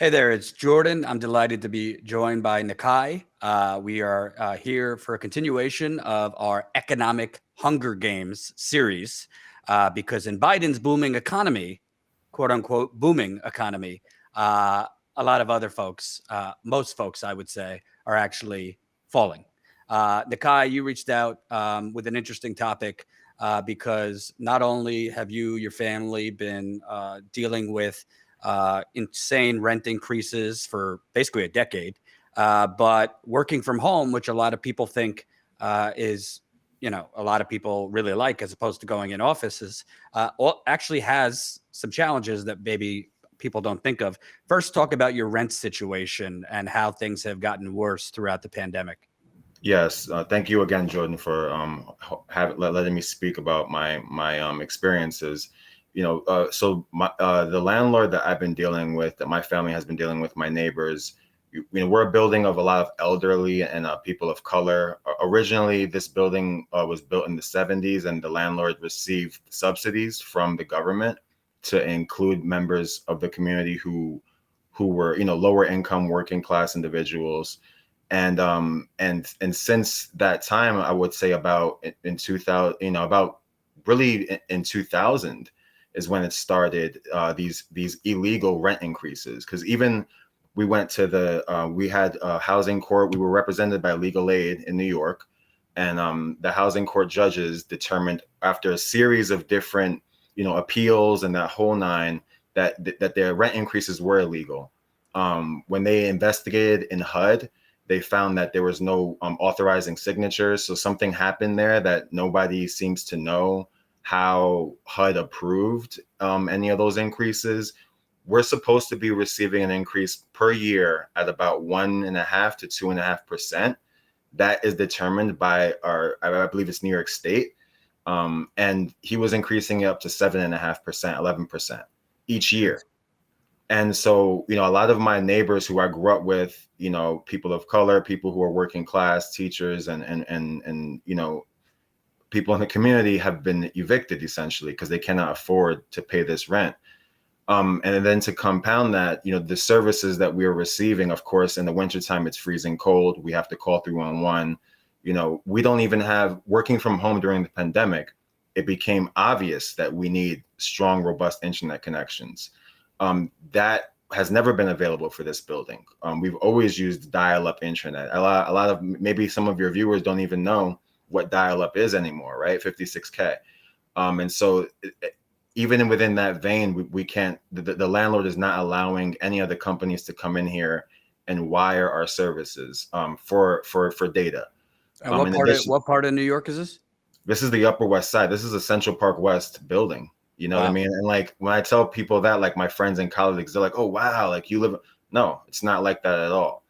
Hey there, it's Jordan. I'm delighted to be joined by Nakai. We are here for a continuation of our economic Hunger Games series because in Biden's booming economy, quote unquote, booming economy, a lot of other folks, most folks, I would say, are actually falling. Nakai, you reached out with an interesting topic because not only have you, your family, been dealing with insane rent increases for basically a decade. But working from home, which a lot of people think is, a lot of people really like as opposed to going in offices, actually has some challenges that maybe people don't think of. First, talk about your rent situation and how things have gotten worse throughout the pandemic. Yes, thank you again, Jordan, for letting me speak about my experiences. The landlord that I've been dealing with, that my family has been dealing with, my neighbors. We're a building of a lot of elderly and people of color. Originally, this building was built in the 70s, and the landlord received subsidies from the government to include members of the community who were lower income working class individuals. And since that time, I would say about in 2000, about really in 2000 is when it started, these illegal rent increases. Because even we went to we had a housing court. We were represented by legal aid in New York, and the housing court judges determined, after a series of different appeals and that whole nine, that their rent increases were illegal. When they investigated in HUD, they found that there was no authorizing signatures. So something happened there that nobody seems to know how HUD approved any of those increases. We're supposed to be receiving an increase per year at about 1.5% to 2.5%. That is determined by I believe it's New York State. And he was increasing it up to 7.5%, 11% each year. And so, a lot of my neighbors who I grew up with, people of color, people who are working class, teachers, and people in the community have been evicted essentially because they cannot afford to pay this rent. And then to compound that, the services that we are receiving, of course, in the wintertime, it's freezing cold. We have to call 311. We don't even have working from home during the pandemic. It became obvious that we need strong, robust internet connections. That has never been available for this building. We've always used dial-up internet. A lot of, maybe some of your viewers don't even know what dial-up is anymore, right? 56K. And so even within that vein, we can't, the landlord is not allowing any other companies to come in here and wire our services for data. And what part of New York is this? This is the Upper West Side. This is a Central Park West building. You know what I mean? And like when I tell people that, like my friends and colleagues, they're like, "Oh wow, like you live." No, it's not like that at all.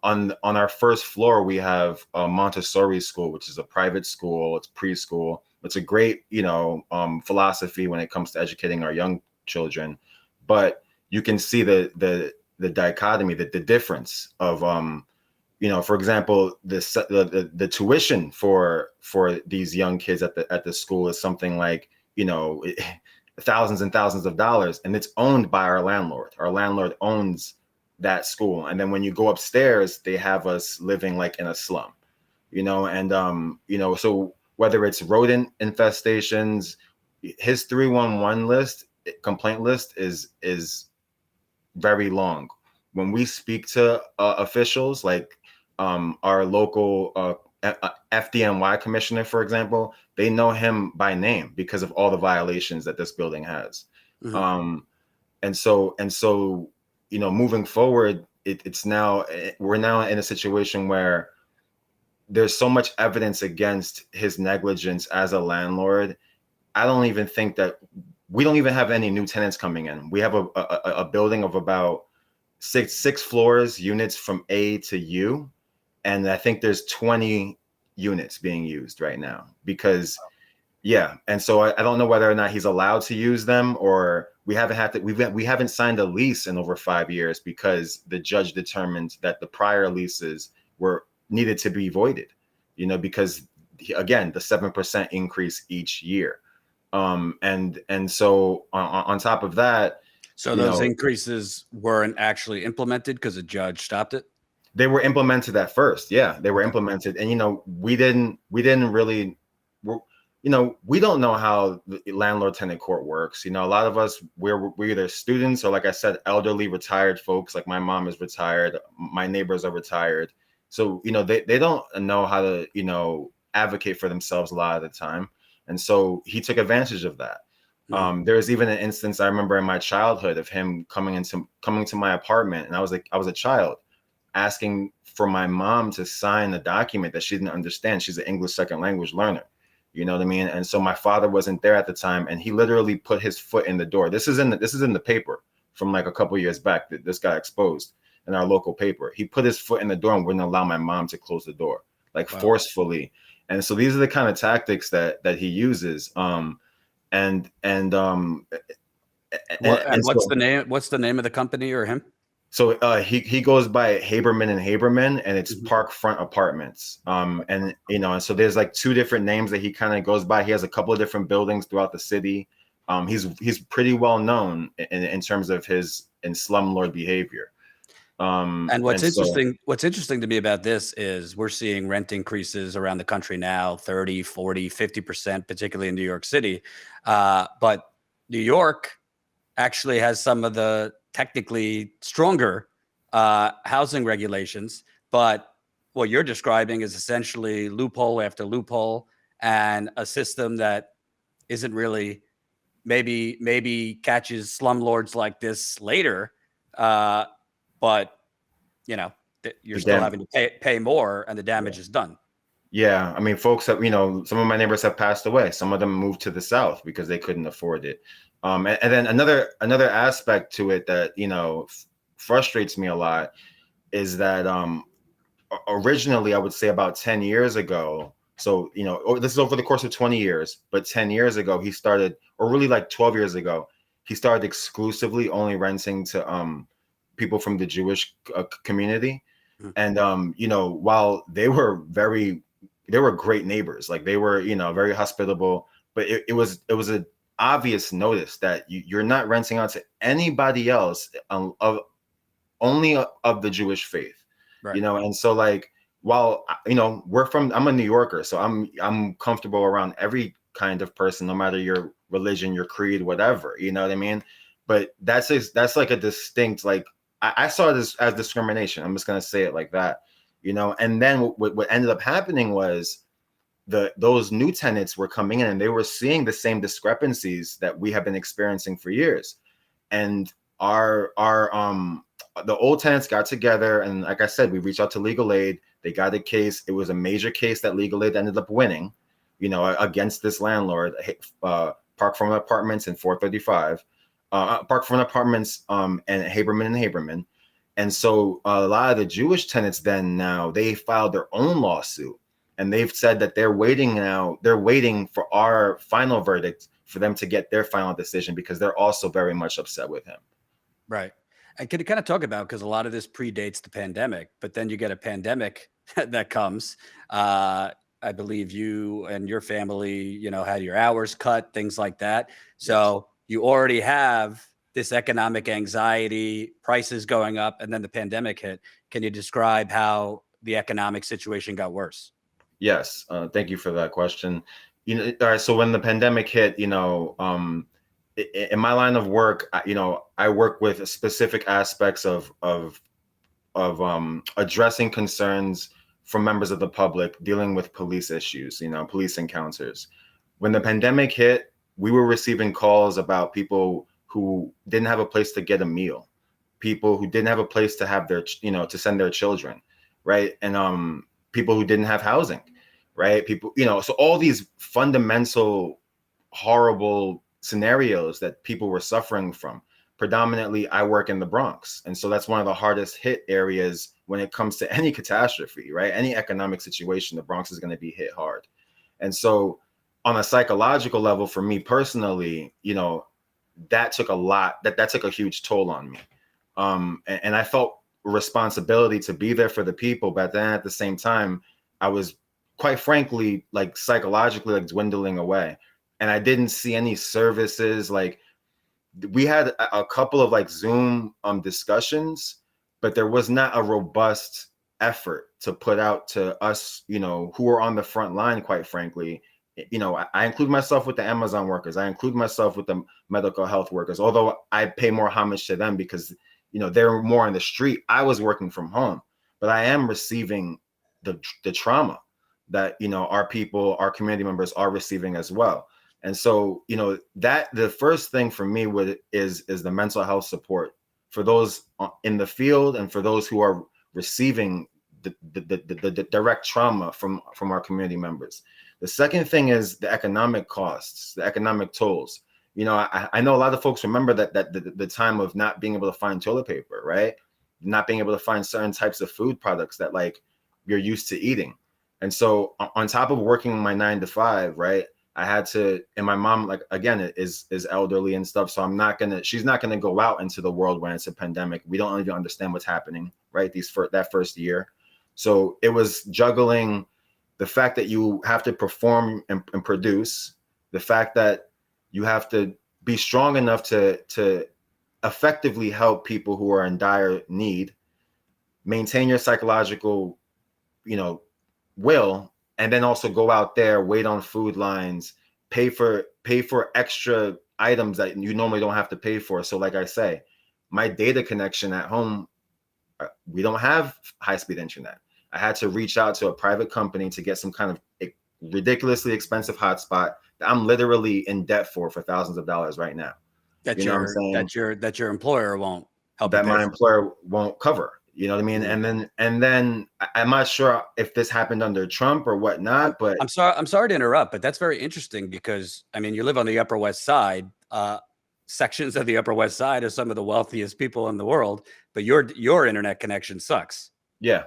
On our first floor we have a Montessori school, which is a private school. It's preschool. It's a great philosophy when it comes to educating our young children. But you can see the dichotomy, the difference of for example, the tuition for these young kids at the school is something like thousands and thousands of dollars, and it's owned by our landlord. Our landlord owns that school, and then when you go upstairs, they have us living like in a slum, so whether it's rodent infestations, his 311 complaint list is very long. When we speak to officials like our local FDNY commissioner, for example, they know him by name because of all the violations that this building has. Mm-hmm. And so, moving forward, we're now in a situation where there's so much evidence against his negligence as a landlord. I don't even think that we don't even have any new tenants coming in. We have a building of about six floors, units from A to U. And I think there's 20 units being used right now because, and so I don't know whether or not he's allowed to use them, or we haven't signed a lease in over 5 years because the judge determined that the prior leases needed to be voided, because again, the 7% increase each year. And so on top of that, So You those know, increases weren't actually implemented because a judge stopped it? they were implemented at first. Yeah, they were Okay. implemented. And, we didn't really, we don't know how the landlord tenant court works. A lot of us, we're either students or, like I said, elderly retired folks. Like my mom is retired. My neighbors are retired. So, they don't know how to, advocate for themselves a lot of the time. And so he took advantage of that. Mhm. There's even an instance I remember in my childhood of him coming to my apartment, and I was a child, asking for my mom to sign a document that she didn't understand. She's an English second language learner. You know what I mean? And so my father wasn't there at the time, and he literally put his foot in the door. This is in the paper from like a couple years back that this got exposed in our local paper. He put his foot in the door and wouldn't allow my mom to close the door, like Wow. forcefully. And so these are the kind of tactics that he uses. And and um and What's so the name? What's the name of the company or him? So he goes by Haberman and Haberman, and it's Mhm. Parkfront Apartments. And so there's like two different names that he kind of goes by. He has a couple of different buildings throughout the city. He's pretty well known in terms of his slumlord behavior. And And so what's interesting to me about this is we're seeing rent increases around the country now, 30, 40, 50%, particularly in New York City. But New York actually has some of the technically stronger housing regulations. But what you're describing is essentially loophole after loophole and a system that isn't really maybe catches slumlords like this later. But you're the still dam, having to pay more and the yeah. damage is done. Yeah, I mean, folks have, some of my neighbors have passed away. Some of them moved to the South because they couldn't afford it. And then another aspect to it that, frustrates me a lot is that originally, I would say about 10 years ago. So, this is over the course of 20 years, but 10 years ago, he started, or really like 12 years ago, he started exclusively only renting to people from the Jewish community. Mhm. And, while they were great neighbors, like they were, very hospitable, but it was an obvious notice that you're not renting out to anybody else of only of the Jewish faith, Right. and so like while I'm a New Yorker, so I'm comfortable around every kind of person, no matter your religion, your creed, whatever, you know what I mean? But that's like a distinct, like I saw it as discrimination. I'm just gonna say it like that, and then what ended up happening was those new tenants were coming in and they were seeing the same discrepancies that we have been experiencing for years. And our the old tenants got together, and like I said, we reached out to legal aid. They got a case. It was a major case that legal aid ended up winning, against this landlord, Parkfront Apartments and 435, Parkfront Apartments, and Haberman. And so a lot of the Jewish tenants then now they filed their own lawsuit, and they've said that they're waiting for our final verdict for them to get their final decision, because they're also very much upset with him. Right. And can you kind of talk about, because a lot of this predates the pandemic, but then you get a pandemic that comes. I believe you and your family, had your hours cut, things like that. So you already have this economic anxiety, prices going up, and then the pandemic hit. Can you describe how the economic situation got worse? Yes, thank you for that question. All right. So when the pandemic hit, in my line of work, I work with specific aspects of addressing concerns from members of the public dealing with police issues, police encounters. When the pandemic hit, we were receiving calls about people who didn't have a place to get a meal, people who didn't have a place to have to send their children, right? And people who didn't have housing, right? People, so all these fundamental horrible scenarios that people were suffering from. Predominantly, I work in the Bronx, and so that's one of the hardest hit areas when it comes to any catastrophe, right? Any economic situation, the Bronx is going to be hit hard. And so on a psychological level, for me personally, that took that took a huge toll on me. And I felt responsibility to be there for the people, but then at the same time, I was quite frankly, like psychologically, like dwindling away. And I didn't see any services, like we had a couple of like Zoom discussions, but there was not a robust effort to put out to us, you know, who are on the front line, quite frankly. You know, I include myself with the Amazon workers. I include myself with the medical health workers, although I pay more homage to them because, you know, they're more on the street. I was working from home, but I am receiving the trauma that, you know, our people, our community members are receiving as well. And so, you know, that the first thing for me is the mental health support for those in the field and for those who are receiving the direct trauma from our community members. The second thing is the economic costs, the economic tolls. You know, I know a lot of folks remember that the time of not being able to find toilet paper, right? Not being able to find certain types of food products that like you're used to eating. And so on top of working my 9 to 5, right? I had to, and my mom, like, again, is elderly and stuff. So she's not gonna go out into the world when it's a pandemic. We don't even understand what's happening, right? That first year. So it was juggling the fact that you have to perform and produce, the fact that you have to be strong enough to effectively help people who are in dire need, maintain your psychological, you know, will, and then also go out there, wait on food lines, pay for extra items that you normally don't have to pay for. So like I say, my data connection at home, we don't have high-speed internet. I had to reach out to a private company to get some kind of ridiculously expensive hotspot that I'm literally in debt for thousands of dollars right now. That you know what I'm saying? that your employer won't help That you pay my for. employer won't cover. You know what I mean? Mm. And then I'm not sure if this happened under Trump or whatnot, but I'm sorry to interrupt, but that's very interesting because I mean, you live on the Upper West Side. Sections of the Upper West Side are some of the wealthiest people in the world, but your internet connection sucks. yeah.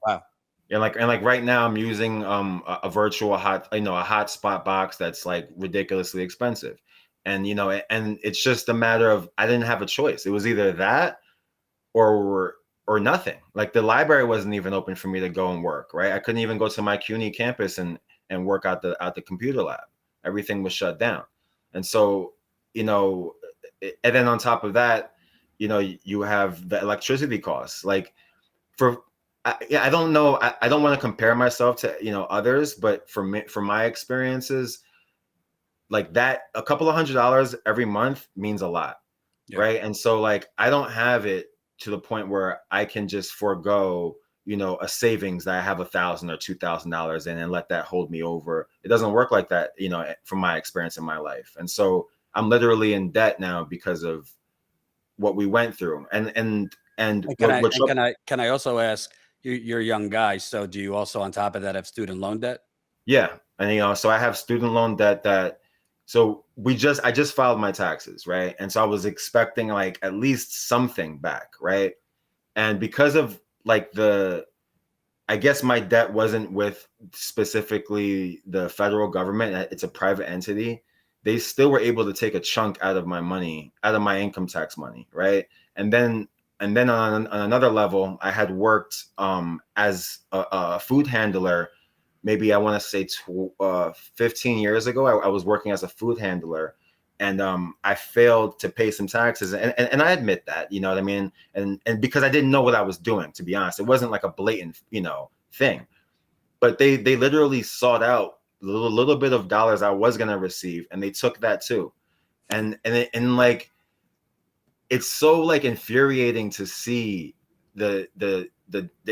Wow. And like right now I'm using a virtual a hotspot box that's like ridiculously expensive. And you know, and it's just a matter of I didn't have a choice. It was either that or nothing. Like the library wasn't even open for me to go and work, right? I couldn't even go to my CUNY campus and work out the computer lab. Everything was shut down. And so, you know, and then on top of that, you know, you have the electricity costs. Like I don't know. I don't want to compare myself to, you know, others, but for me, for my experiences, like that, a couple of $100 every month means a lot. Yeah. Right. And so like, I don't have it to the point where I can just forego, you know, a savings that I have $1,000 or $2,000 in and let that hold me over. It doesn't work like that, you know, from my experience in my life. And so I'm literally in debt now because of what we went through. And Can I also ask you're a young guy, so do you also on top of that have student loan debt? Yeah. And, you know, so I have student loan debt so I just filed my taxes, right? And so I was expecting like at least something back, right? And because of like I guess my debt wasn't with specifically the federal government, it's a private entity. They still were able to take a chunk out of my money, out of my income tax money, right? And then on another level, I had worked as a food handler. Maybe I want to say 15 years ago, I was working as a food handler, and I failed to pay some taxes, and I admit that, you know what I mean, and because I didn't know what I was doing, to be honest, it wasn't like a blatant, you know, thing, but they literally sought out the little bit of dollars I was gonna receive, and they took that too, and like it's so like infuriating to see the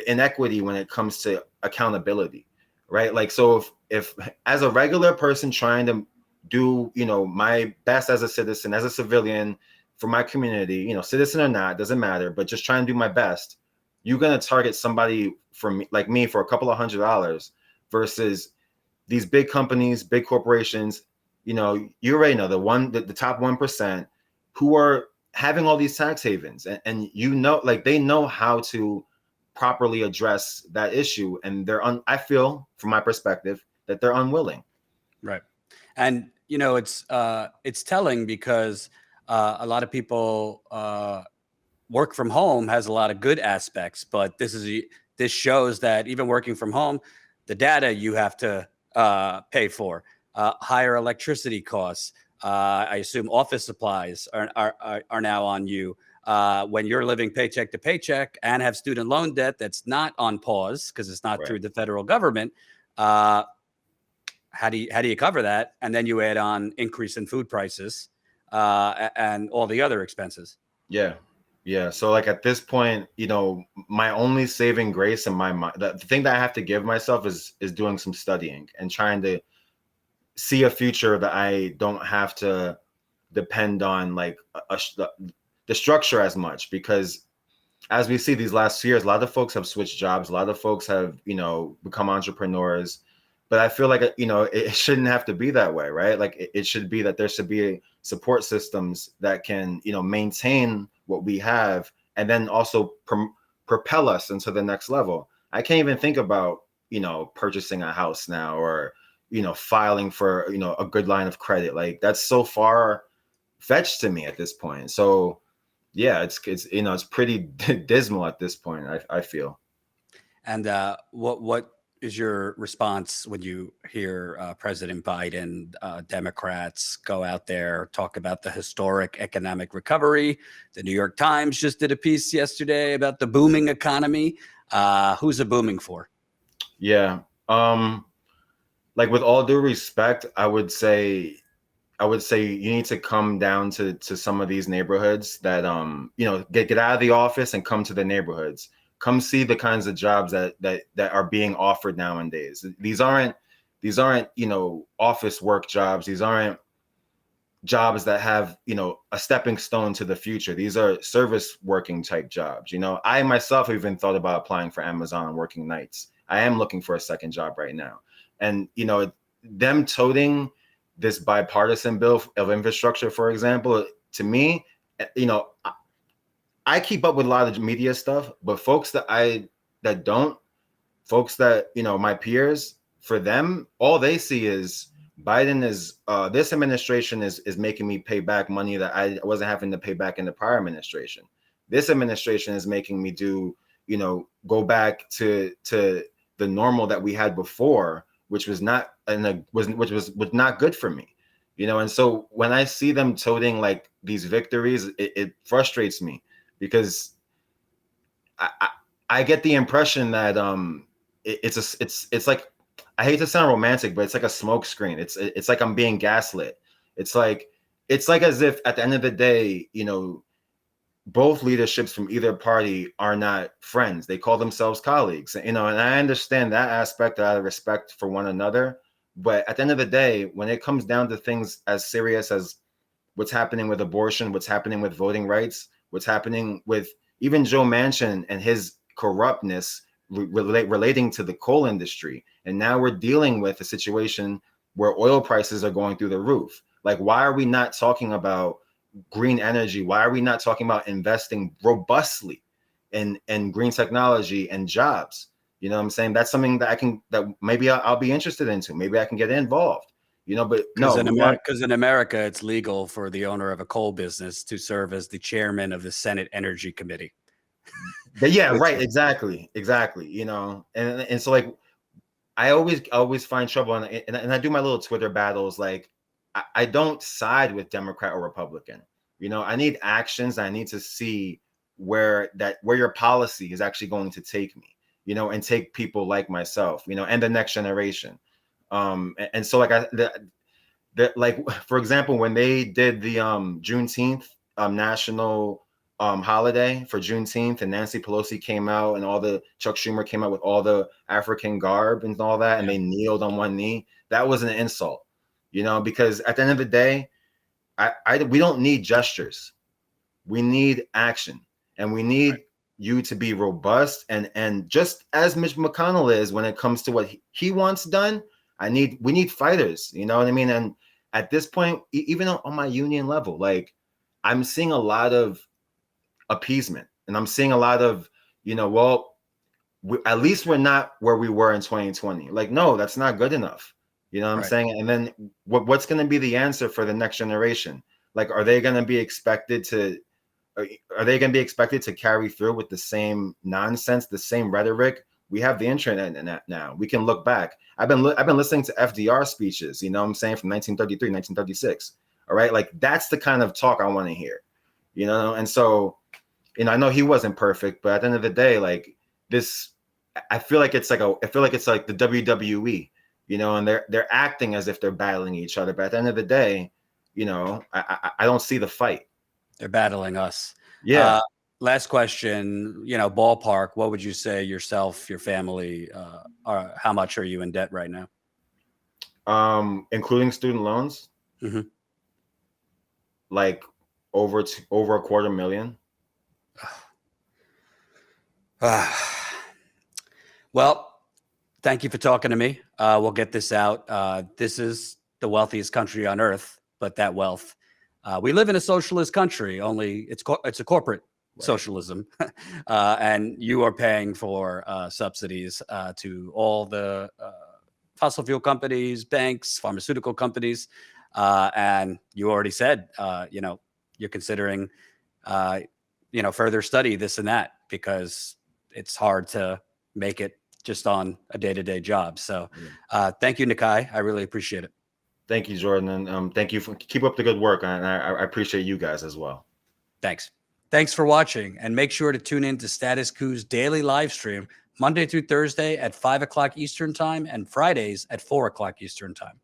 inequity when it comes to accountability, right? Like, so if as a regular person trying to do, you know, my best as a citizen, as a civilian for my community, you know, citizen or not, doesn't matter, but just try and do my best, you're going to target somebody from like me for a couple of $100 versus these big companies, big corporations, you know, you already know the top 1% who are having all these tax havens, and you know, like they know how to properly address that issue, and I feel from my perspective that they're unwilling. Right. And you know, it's telling because a lot of people work from home has a lot of good aspects, but this shows that even working from home, the data you have to pay for, higher electricity costs, I assume office supplies are now on you. When you're living paycheck to paycheck and have student loan debt that's not on pause because it's not Right. through the federal government, how do you cover that? And then you add on increase in food prices and all the other expenses. Yeah. Yeah. So like at this point, my only saving grace in my mind, the thing that I have to give myself is doing some studying and trying to see a future that I don't have to depend on like the structure as much, because as we see these last few years, a lot of folks have switched jobs. A lot of folks have, become entrepreneurs. But I feel like, it shouldn't have to be that way, right? Like it should be that there should be support systems that can, maintain what we have and then also propel us into the next level. I can't even think about, purchasing a house now or, filing for, a good line of credit. Like that's so far fetched to me at this point. So yeah, it's pretty dismal at this point, I feel. And what is your response when you hear President Biden, Democrats go out there, talk about the historic economic recovery? The New York Times just did a piece yesterday about the booming economy. Who's it booming for? Yeah. Like with all due respect, I would say you need to come down to some of these neighborhoods that get out of the office and come to the neighborhoods. Come see the kinds of jobs that are being offered nowadays. These aren't office work jobs. These aren't jobs that have a stepping stone to the future. These are service working type jobs. I myself even thought about applying for Amazon and working nights. I am looking for a second job right now, and them toting this bipartisan bill of infrastructure, for example, to me, I keep up with a lot of media stuff, but folks that my peers, for them, all they see is Biden is this administration is making me pay back money that I wasn't having to pay back in the prior administration. This administration is making me go back to the normal that we had before, which was not not good for me. And so when I see them toting like these victories, it frustrates me, because I get the impression that it's like, I hate to sound romantic, but it's like a smoke screen. It's like I'm being gaslit. It's like as if at the end of the day, both leaderships from either party are not friends. They call themselves colleagues, and I understand that aspect out of respect for one another. But at the end of the day, when it comes down to things as serious as what's happening with abortion, what's happening with voting rights, what's happening with even Joe Manchin and his corruptness relating to the coal industry, and now we're dealing with a situation where oil prices are going through the roof. Like, why are we not talking about green energy? Why are we not talking about investing robustly in green technology and jobs? You know what I'm saying? That's something that maybe I'll be interested into. Maybe I can get involved, but no. Because in America, it's legal for the owner of a coal business to serve as the chairman of the Senate Energy Committee. Yeah, right. Exactly. And so like, I always find trouble, and I do my little Twitter battles. Like, I don't side with Democrat or Republican. I need actions. I need to see where your policy is actually going to take me, and take people like myself, and the next generation. And so like like, for example, when they did the Juneteenth national holiday for Juneteenth, and Nancy Pelosi came out, and Chuck Schumer came out with all the African garb and all that, and they kneeled on one knee. That was an insult, because at the end of the day, we don't need gestures. We need action, and we need you to be robust. And just as Mitch McConnell is when it comes to what he wants done, we need fighters, you know what I mean? And at this point, even on my union level, like, I'm seeing a lot of appeasement, and I'm seeing a lot of, at least we're not where we were in 2020. Like, no, that's not good enough. You know what I'm saying? And then what's going to be the answer for the next generation? Like, are they going to be expected to carry through with the same nonsense, the same rhetoric? We have the internet now. We can look back. I've been listening to FDR speeches, you know what I'm saying, from 1933, 1936. All right. Like that's the kind of talk I want to hear, you know? And so, I know he wasn't perfect, but at the end of the day, like this, I feel like it's like the WWE, and they're acting as if they're battling each other. But at the end of the day, I don't see the fight. They're battling us. Yeah. Last question, ballpark, what would you say yourself, your family, how much are you in debt right now? Including student loans, like over $250,000. Well, thank you for talking to me. We'll get this out. This is the wealthiest country on earth, but that wealth, we live in a socialist country, only it's a corporate socialism. And you are paying for subsidies to all the fossil fuel companies, banks, pharmaceutical companies. And you already said, you're considering, further study this and that, because it's hard to make it just on a day-to-day job. So thank you, Nikai. I really appreciate it. Thank you, Jordan. And thank you keep up the good work. And I appreciate you guys as well. Thanks. Thanks for watching, and make sure to tune in to Status Coup's daily live stream Monday through Thursday at 5 o'clock Eastern time and Fridays at 4 o'clock Eastern time.